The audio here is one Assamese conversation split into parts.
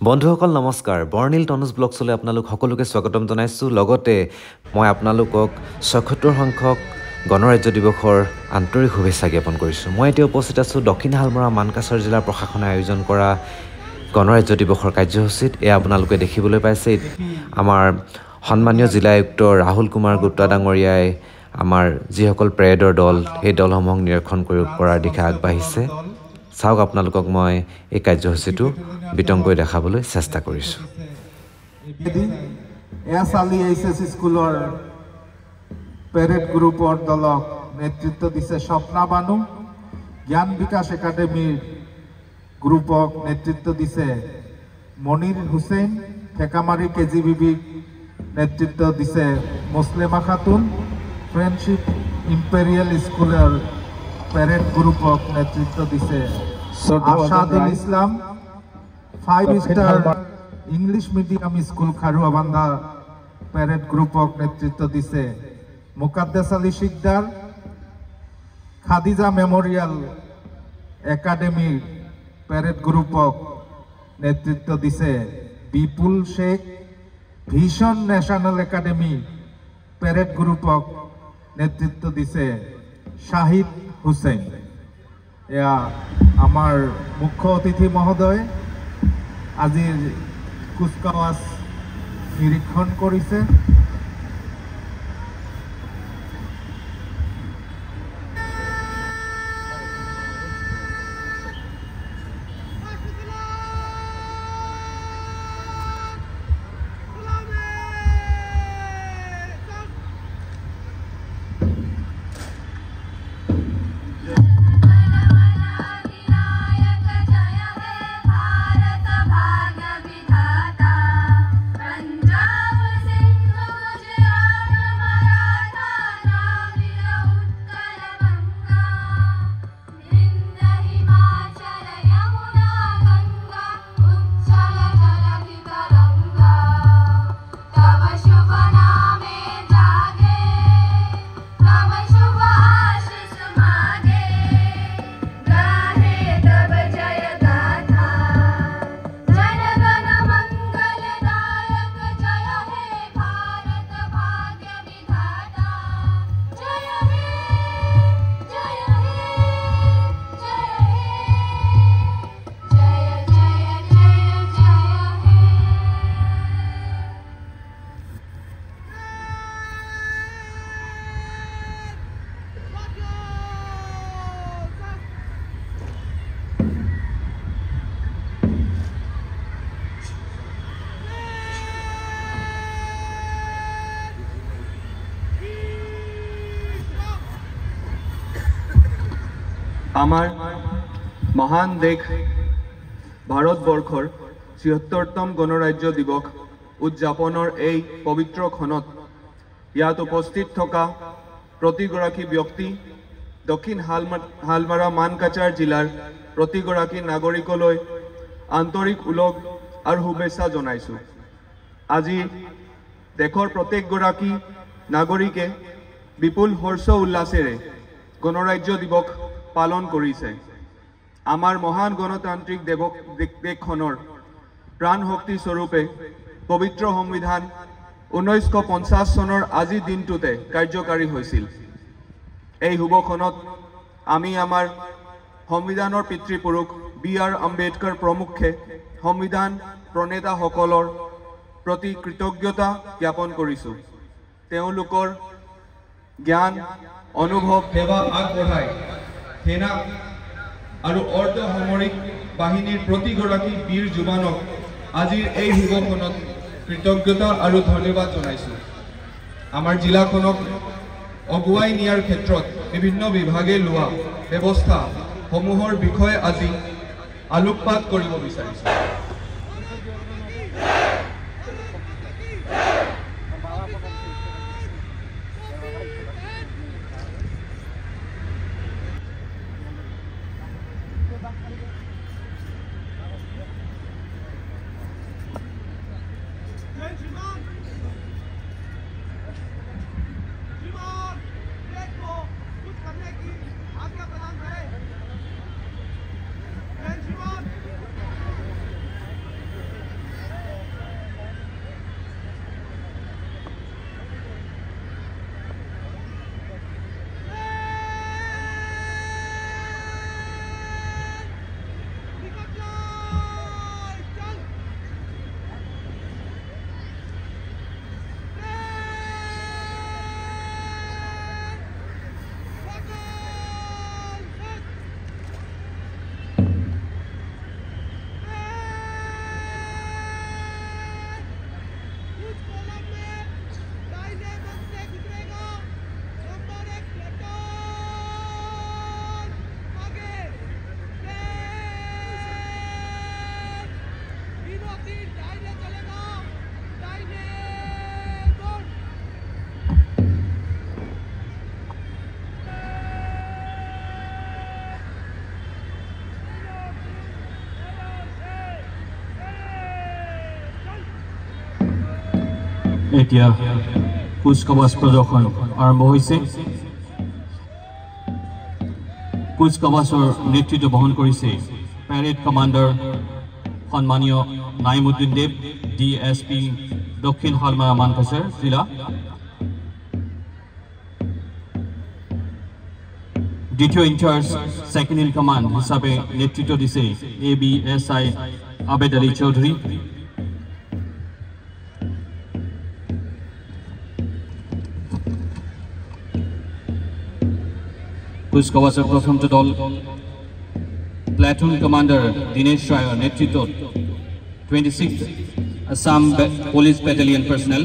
বন্ধুসকল নমস্কাৰ বৰ্ণিল টনুজ ব্লগছলৈ আপোনালোক সকলোকে স্বাগতম জনাইছোঁ লগতে মই আপোনালোকক ৭৬ সংখ্যক গণৰাজ্য দিৱসৰ আন্তৰিক শুভেচ্ছা জ্ঞাপন কৰিছোঁ মই এতিয়া উপস্থিত আছোঁ দক্ষিণ হালমৰা মানকাছাৰ জিলাৰ প্ৰশাসনে আয়োজন কৰা গণৰাজ্য দিৱসৰ কাৰ্যসূচীত এয়া আপোনালোকে দেখিবলৈ পাইছে আমাৰ সন্মানীয় জিলা আয়ুক্ত ৰাহুল কুমাৰ গুপ্তা ডাঙৰীয়াই আমাৰ যিসকল পেৰেডৰ দল এই দলসমূহক নিৰীক্ষণ কৰাৰ দিশে আগবাঢ়িছে চাওক আপোনালোকক মই এই কাৰ্যসূচীটো বিতংকৈ দেখাবলৈ চেষ্টা কৰিছোঁ এছএলএইচএস স্কুলৰ পেৰেড গ্ৰুপৰ দলক নেতৃত্ব দিছে স্বপ্না বানু জ্ঞান বিকাশ একাডেমীৰ গ্ৰুপক নেতৃত্ব দিছে মনিৰ হুছেইন ঠেকামাৰী কেজিবিবি নেতৃত্ব দিছে মুছলিমা খাতুন ফ্ৰেণ্ডশ্বিপ ইম্পেৰিয়েল স্কুলৰ পেৰেড গ্ৰুপক নেতৃত্ব দিছে আশাদুল ইসলাম 5-স্টাৰ English medium school Kharuwabandha parade গ্ৰুপক নেতৃত্ব দিছে মুকাদ্দেছ আলী শিকদাৰ খাদিজা মেমৰিয়েল একাডেমীৰ পেৰেড গ্ৰুপক নেতৃত্ব দিছে Bipul Sheikh vision national academy parade গ্ৰুপক নেতৃত্ব দিছে শাহিদ হুছেইন এয়া আমাৰ মুখ্য অতিথি মহোদয় আজিৰ কুচকাৱাজ নিৰীক্ষণ কৰিছে আমাৰ মহান দেশ ভাৰতবৰ্ষৰ ৭৬তম গণৰাজ্য দিৱস উদযাপনৰ এই পবিত্ৰ ক্ষণত ইয়াত উপস্থিত থকা প্ৰতিগৰাকী ব্যক্তি দক্ষিণ হালমাৰা মানকাছাৰ জিলাৰ প্ৰতিগৰাকী নাগৰিকলৈ আন্তৰিক ওলগ আৰু শুভেচ্ছা জনাইছোঁ আজি দেশৰ প্ৰত্যেকগৰাকী নাগৰিকে বিপুল হৰ্ষ উল্লাসেৰে গণৰাজ্য দিৱস পালন কৰিছে আমাৰ মহান গণতান্ত্ৰিক দেশখনৰ প্ৰাণ শক্তি স্বৰূপে পবিত্ৰ সংবিধান 1950 চনৰ আজি দিনটোতে কাৰ্যকাৰী হৈছিল এই শুভক্ষণত আমি আমাৰ সংবিধানৰ পিতৃপুৰুষ বি.আৰ. আম্বেদকাৰ প্ৰমুখ্যে সংবিধান প্ৰণেতাসকলৰ প্ৰতি কৃতজ্ঞতা জ্ঞাপন কৰিছোঁ তেওঁলোকৰ জ্ঞান অনুভৱ সেৱা আগবঢ়াই সেনা আৰু অৰ্ধ সামৰিক বাহিনীৰ প্ৰতিগৰাকী বীৰ জোৱানক আজিৰ এই শুভক্ষণত কৃতজ্ঞতা আৰু ধন্যবাদ জনাইছোঁ আমাৰ জিলাখনক অগুৱাই নিয়াৰ ক্ষেত্ৰত বিভিন্ন বিভাগে লোৱা ব্যৱস্থা সমূহৰ বিষয়ে আজি আলোকপাত কৰিব বিচাৰিছোঁ এতিয়া কুচকাৱাজ প্ৰদৰ্শন আৰম্ভ হৈছে। কুচকাৱাজৰ নেতৃত্ব বহন কৰিছে পেৰেড কমাণ্ডাৰ সন্মানীয় নাইমুদ্দিন দেৱ, DSP দক্ষিণ হালমাৰা মানকাছাৰ জিলা। দ্বিতীয় ইনচাৰ্জ সেকেন্ড ইন কমান্ড হিচাপে নেতৃত্ব দিছে ABSI আবেদ আলী চৌধুৰী। কুচকাৱাজৰ প্ৰথমটো দল প্লাটুন কমাণ্ডাৰ দীনেশ ৰায়ৰ নেতৃত্বত 26th Assam police battalion personal.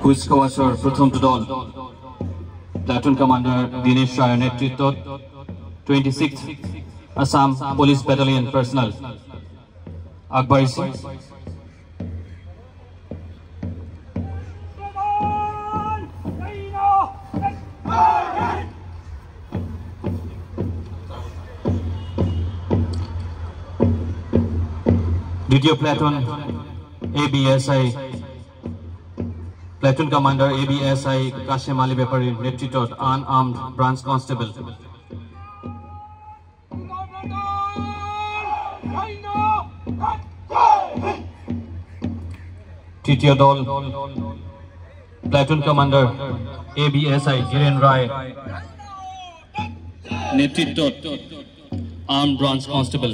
কুচকাৱাজৰ প্ৰথমটো দল প্লাটুন কমাণ্ডাৰ দীনেশ ৰায়ৰ নেতৃত্বত 26th Assam police battalion personnel আগবাঢ়িছে। দ্বিতীয় platoon ABSI platoon commander ABSI Kashem Ali বেপাৰীৰ নেতৃত্বত আনআৰ্মড ব্ৰাঞ্চ কনষ্টেবল। তৃতীয় দল platoon commander ABSI Hiren Roy নেতৃত্বত আৰ্মড ব্ৰাঞ্চ কনষ্টেবল।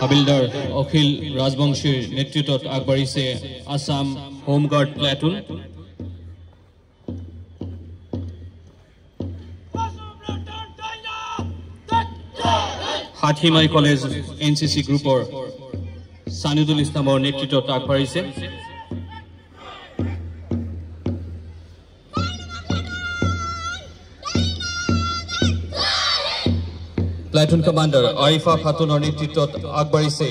হাবিলদাৰ অখিল ৰাজবংশীৰ নেতৃত্বত আগবাঢ়িছে Assam home guard platoon. Hatimai college NCC গ্ৰুপৰ সানিদুল ইছলামৰ নেতৃত্বত আগবাঢ়িছে। প্লাটুন কমাণ্ডাৰ আৰিফা খাতুনৰ নেতৃত্বত আগবাঢ়িছে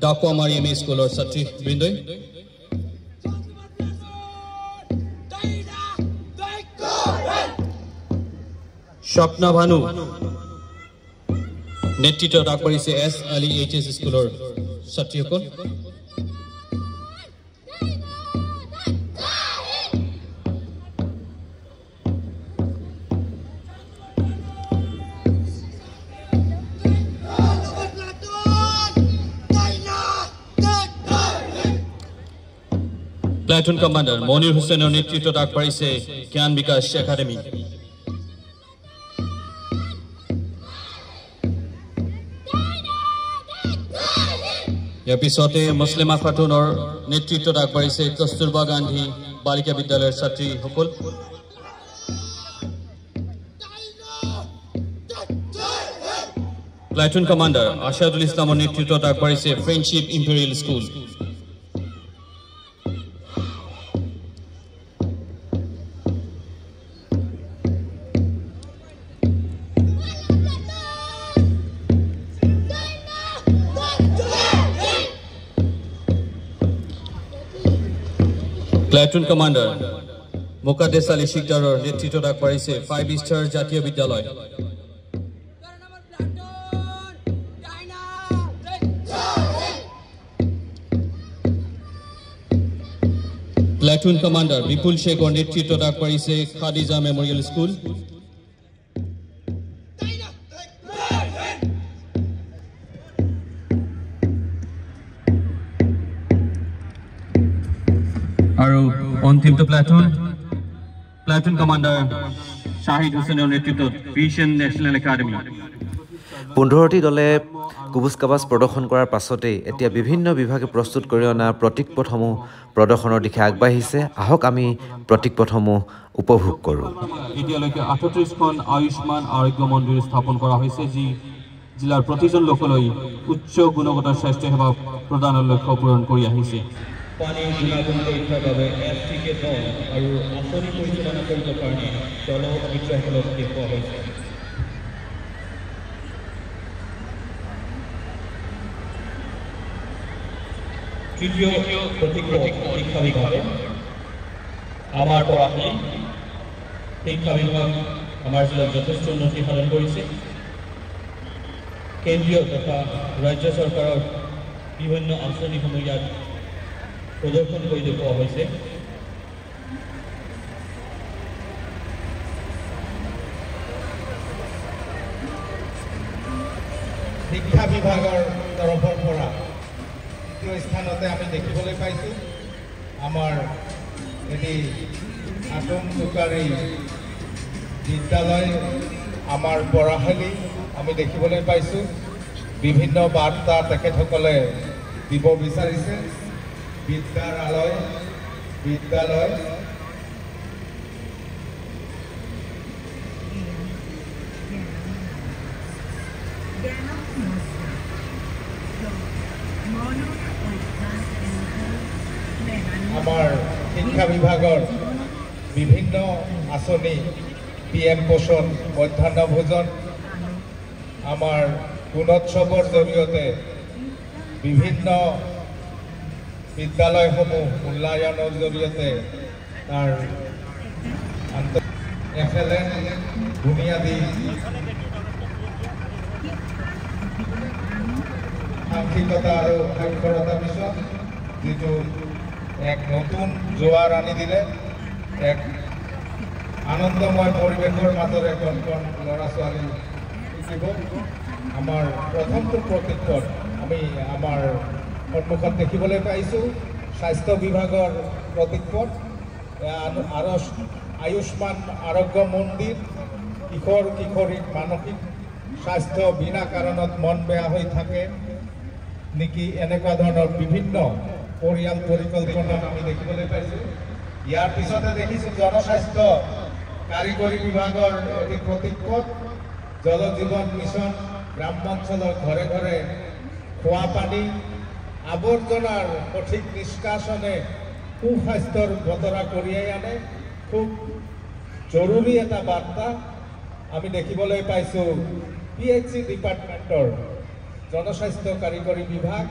ডাকুৱামাৰী MA স্কুলৰ ছাত্ৰীবৃন্দই। স্বপ্না ভানু নেতৃত্বত আগবাঢ়িছে S আলী HS স্কুলৰ ছাত্ৰীসকল। প্লাটুন কমাণ্ডাৰ মনিৰ হুছেইনৰ নেতৃত্বত আগবাঢ়িছে জ্ঞান বিকাশ একাডেমী। ইয়াৰ পিছতে মুছলিমা খাতুনৰ নেতৃত্বত আগবাঢ়িছে কস্তুৰবা গান্ধী বালিকা বিদ্যালয়ৰ ছাত্ৰীসকল। প্লাটুন কমাণ্ডাৰ আশাদুল ইছলামৰ নেতৃত্বত আগবাঢ়িছে friendship imperial school. Platoon commander Mukaddes Ali শিকদাৰৰ নেতৃত্বত আগবাঢ়িছে 5 ষ্টাৰ জাতীয় বিদ্যালয়। প্লাটুন কমাণ্ডাৰ বিপুল শেখৰ নেতৃত্বত আগবাঢ়িছে খাদিজা মেমৰিয়েল স্কুল। আৰু অন্তিমটো প্লাটুন কমাণ্ডাৰ শাহিদ হুছেইনৰ নেতৃত্বত ভিজন নেশ্যনেল একাডেমী। 15টি দলে কুবুজ কাবাজ প্ৰদৰ্শন কৰাৰ পাছতেই এতিয়া বিভিন্ন বিভাগে প্ৰস্তুত কৰি অনা প্ৰতীক পথসমূহ প্ৰদৰ্শনৰ দিশে আগবাঢ়িছে। আহক আমি প্ৰতীক পথসমূহ উপভোগ কৰোঁ। এতিয়ালৈকে 38খন আয়ুষ্মান আৰোগ্য মন্দিৰ স্থাপন কৰা হৈছে, যি জিলাৰ প্ৰতিজন লোকলৈ উচ্চ গুণগত স্বাস্থ্য সেৱা প্ৰদানৰ লক্ষ্য পূৰণ কৰি আহিছে। পানীৰ গুণাগুণ পৰীক্ষাৰ বাবে STK দল আৰু আঁচনি পৰিচালনা কৰিবৰ কাৰণে দলৰ মিত্ৰসকলক দেখুওৱা হৈছে। তৃতীয় প্ৰতীক শিক্ষা বিভাগে আমাৰ পঢ়াশালী শিক্ষা বিভাগ আমাৰ জিলাত যথেষ্ট উন্নতি সাধন কৰিছে। কেন্দ্ৰীয় তথা ৰাজ্য চৰকাৰৰ বিভিন্ন আঁচনিসমূহ ইয়াত প্ৰদৰ্শন কৰি দেখুওৱা হৈছে। শিক্ষা বিভাগৰ তৰফৰ পৰা দ্বিতীয় স্থানতে আমি দেখিবলৈ পাইছোঁ আমাৰ এটি আটমজোকাৰী বিদ্যালয় আমাৰ পঢ়াশালী আমি দেখিবলৈ পাইছোঁ। বিভিন্ন বাৰ্তা তেখেতসকলে দিব বিচাৰিছে। বিদ্যালয় আমাৰ শিক্ষা বিভাগৰ বিভিন্ন আঁচনি PM পোষণ, মধ্যাহ্ন ভোজন, আমাৰ গুণোৎসৱৰ জৰিয়তে বিভিন্ন বিদ্যালয়সমূহ উন্নয়নৰ জৰিয়তে তাৰ FLN বুনিয়াদী সাংখ্যিকতা আৰু সাক্ষৰতা মিছন, যিটো এক নতুন জোৱাৰ আনি দিলে, এক আনন্দময় পৰিৱেশৰ মাজেৰে কণ কণ ল'ৰা ছোৱালী শিকিব। আমাৰ প্ৰথমটো প্ৰতীকপট আমি আমাৰ সন্মুখত দেখিবলৈ পাইছোঁ স্বাস্থ্য বিভাগৰ প্ৰতীকপট। আয়ুষ্মান আৰোগ্য মন্দিৰ, কিশোৰ কিশোৰীক মানসিক স্বাস্থ্য বিনা কাৰণত মন বেয়া হৈ থাকে নেকি, এনেকুৱা ধৰণৰ বিভিন্ন পৰিয়াল পৰিকল্পনা আমি দেখিবলৈ পাইছোঁ। ইয়াৰ পিছতে দেখিছোঁ জনস্বাস্থ্য কাৰিকৰী বিভাগৰ এটি প্ৰতীকপট, জল জীৱন মিছন, গ্ৰাম্যাঞ্চলৰ ঘৰে ঘৰে খোৱা পানী, আৱৰ্জনাৰ সঠিক নিষ্কাশনে সুস্বাস্থ্যৰ বতৰা কঢ়িয়াই আনে। খুব জৰুৰী এটা বাৰ্তা আমি দেখিবলৈ পাইছোঁ। PHC ডিপাৰ্টমেণ্টৰ জনস্বাস্থ্য কাৰিকৰী বিভাগ,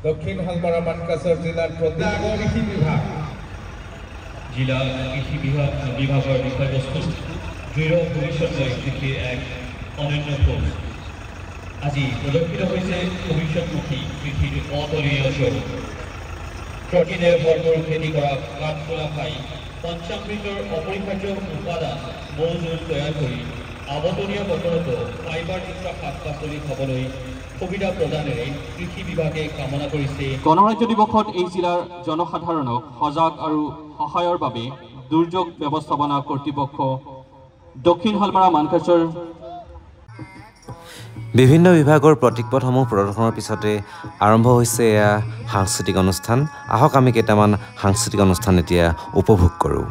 দক্ষিণ শালমৰা মানকাছৰ জিলাৰ কৃষি বিভাগ, জিলা কৃষি বিভাগৰ বিষয়বস্তু দৃঢ় ভৱিষ্যতলৈ কৃষিৰ এক অনন্য খোজ। আজি প্ৰদৰ্শিত হৈছে ভৱিষ্যতমুখী কৃষিৰ অতুলনীয় ছবি। প্ৰটিনে ভৰপূৰ খেতি কৰা কাঠফুলা খাই পঞ্চামৃতৰ অপৰিহাৰ্য উপাদান মৌজোল তৈয়াৰ কৰি আৱতনীয় বতৰতো ফাইবাৰযুক্ত শাক পাচলি খাবলৈ সুবিধা প্ৰদানেৰে কৃষি বিভাগে কামনা কৰিছে। গণৰাজ্য দিৱসত এই জিলাৰ জনসাধাৰণক সজাগ আৰু সহায়ৰ বাবে দুৰ্যোগ ব্যৱস্থাপনা কৰ্তৃপক্ষ, দক্ষিণ শালমৰা মানকাছৰ বিভিন্ন বিভাগৰ প্ৰতীকপটসমূহ প্ৰদৰ্শনৰ পিছতে আৰম্ভ হৈছে এয়া সাংস্কৃতিক অনুষ্ঠান। আহক আমি কেইটামান সাংস্কৃতিক অনুষ্ঠান এতিয়া উপভোগ কৰোঁ।